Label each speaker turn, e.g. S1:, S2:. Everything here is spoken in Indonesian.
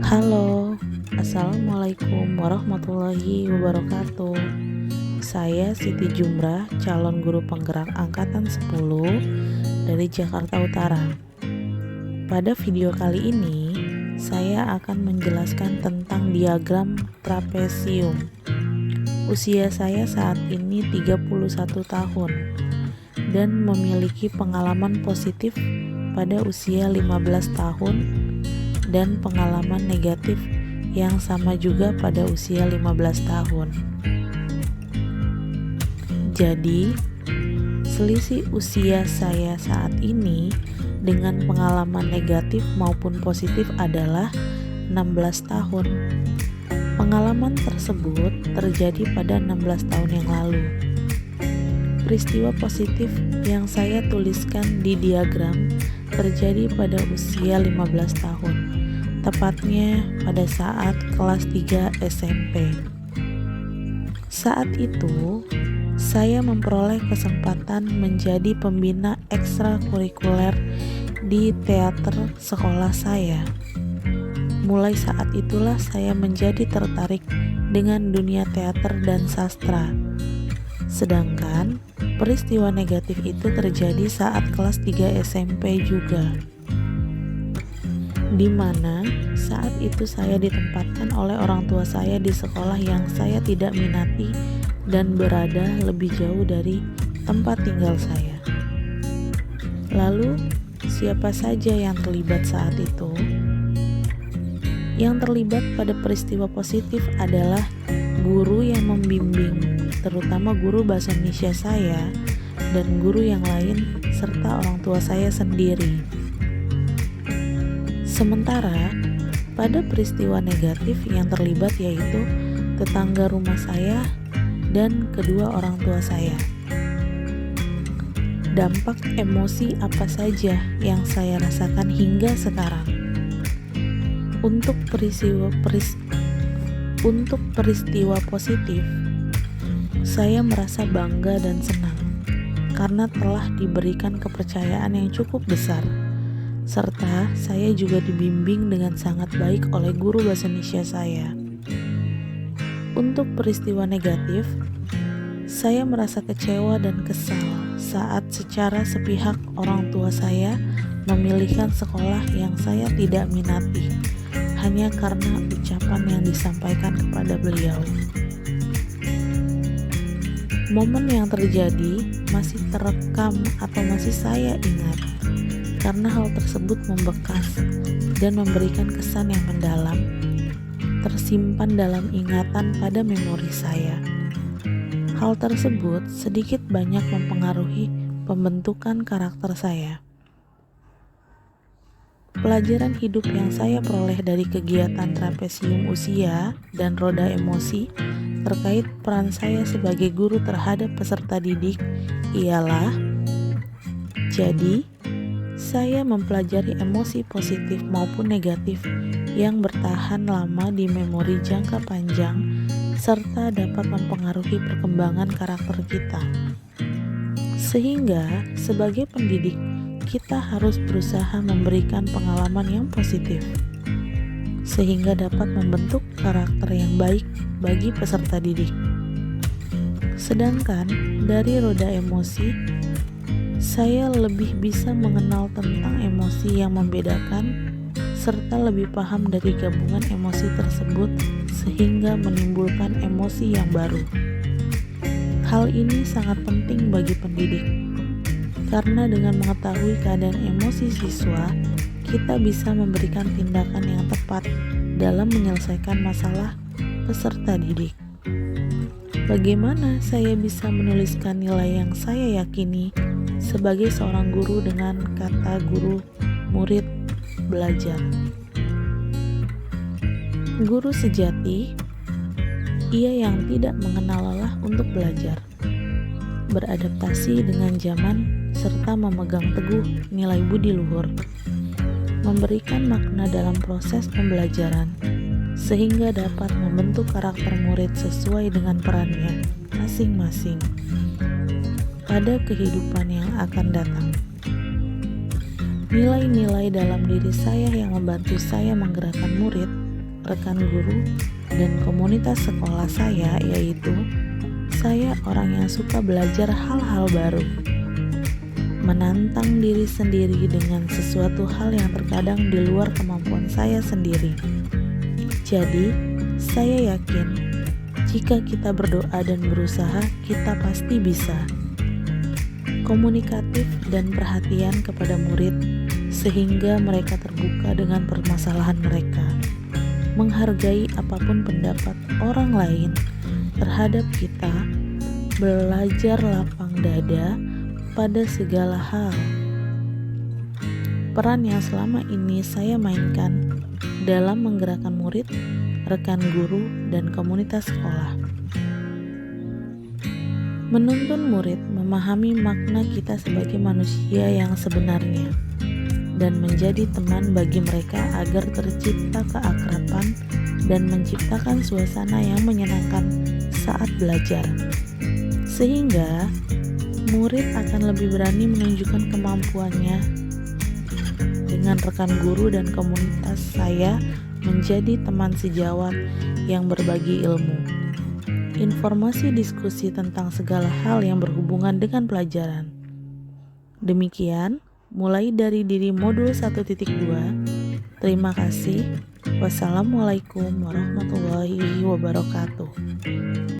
S1: Halo, Assalamualaikum warahmatullahi wabarakatuh. Saya Siti Jumrah, calon guru penggerak angkatan 10 dari Jakarta Utara. Pada video kali ini, saya akan menjelaskan tentang diagram trapesium. Usia saya saat ini 31 tahun dan memiliki pengalaman positif pada usia 15 tahun dan pengalaman negatif yang sama juga pada usia 15 tahun. Jadi, selisih usia saya saat ini dengan pengalaman negatif maupun positif adalah 16 tahun. Pengalaman tersebut terjadi pada 16 tahun yang lalu. Peristiwa positif yang saya tuliskan di diagram terjadi pada usia 15 tahun, tepatnya pada saat kelas 3 SMP. Saat itu, saya memperoleh kesempatan menjadi pembina ekstrakurikuler di teater sekolah saya. Mulai saat itulah saya menjadi tertarik dengan dunia teater dan sastra. Sedangkan peristiwa negatif itu terjadi saat kelas 3 SMP juga, di mana saat itu saya ditempatkan oleh orang tua saya di sekolah yang saya tidak minati dan berada lebih jauh dari tempat tinggal saya. Lalu, siapa saja yang terlibat saat itu? Yang terlibat pada peristiwa positif adalah guru yang membimbing, terutama guru bahasa Indonesia saya dan guru yang lain serta orang tua saya sendiri. Sementara pada peristiwa negatif yang terlibat yaitu tetangga rumah saya dan kedua orang tua saya. Dampak emosi apa saja yang saya rasakan hingga sekarang? Untuk peristiwa positif, saya merasa bangga dan senang karena telah diberikan kepercayaan yang cukup besar, serta saya juga dibimbing dengan sangat baik oleh guru bahasa Indonesia saya. Untuk peristiwa negatif, saya merasa kecewa dan kesal saat secara sepihak orang tua saya memilihkan sekolah yang saya tidak minati hanya karena ucapan yang disampaikan kepada beliau. Momen yang terjadi masih terekam atau masih saya ingat karena hal tersebut membekas dan memberikan kesan yang mendalam, tersimpan dalam ingatan pada memori saya. Hal tersebut sedikit banyak mempengaruhi pembentukan karakter saya. Pelajaran hidup yang saya peroleh dari kegiatan trapesium usia dan roda emosi terkait peran saya sebagai guru terhadap peserta didik ialah: jadi, saya mempelajari emosi positif maupun negatif yang bertahan lama di memori jangka panjang serta dapat mempengaruhi perkembangan karakter kita. Sehingga, sebagai pendidik, kita harus berusaha memberikan pengalaman yang positif, sehingga dapat membentuk karakter yang baik bagi peserta didik. Sedangkan dari roda emosi, saya lebih bisa mengenal tentang emosi yang membedakan serta lebih paham dari gabungan emosi tersebut sehingga menimbulkan emosi yang baru. Hal ini sangat penting bagi pendidik, karena dengan mengetahui keadaan emosi siswa, kita bisa memberikan tindakan yang tepat dalam menyelesaikan masalah peserta didik. Bagaimana saya bisa menuliskan nilai yang saya yakini sebagai seorang guru dengan kata guru murid belajar? Guru sejati, ia yang tidak mengenal lelah untuk belajar, beradaptasi dengan zaman, serta memegang teguh nilai budi luhur, memberikan makna dalam proses pembelajaran, sehingga dapat membentuk karakter murid sesuai dengan perannya masing-masing pada kehidupan yang akan datang. Nilai-nilai dalam diri saya yang membantu saya menggerakkan murid rekan guru, dan komunitas sekolah saya, yaitu saya orang yang suka belajar hal-hal baru, menantang diri sendiri dengan sesuatu hal yang terkadang di luar kemampuan saya sendiri. Jadi, saya yakin jika kita berdoa dan berusaha, kita pasti bisa. Komunikatif dan perhatian kepada murid sehingga mereka terbuka dengan permasalahan mereka, menghargai apapun pendapat orang lain terhadap kita, belajar lapang dada pada segala hal. Peran yang selama ini saya mainkan dalam menggerakkan murid, rekan guru, dan komunitas sekolah. Menuntun murid memahami makna kita sebagai manusia yang sebenarnya dan menjadi teman bagi mereka agar tercipta keakraban dan menciptakan suasana yang menyenangkan saat belajar. Sehingga murid akan lebih berani menunjukkan kemampuannya dengan rekan guru dan komunitas saya menjadi teman sejawat yang berbagi ilmu, informasi, diskusi tentang segala hal yang berhubungan dengan pelajaran. Demikian, mulai dari diri modul 1.2. Terima kasih. Wassalamualaikum warahmatullahi wabarakatuh.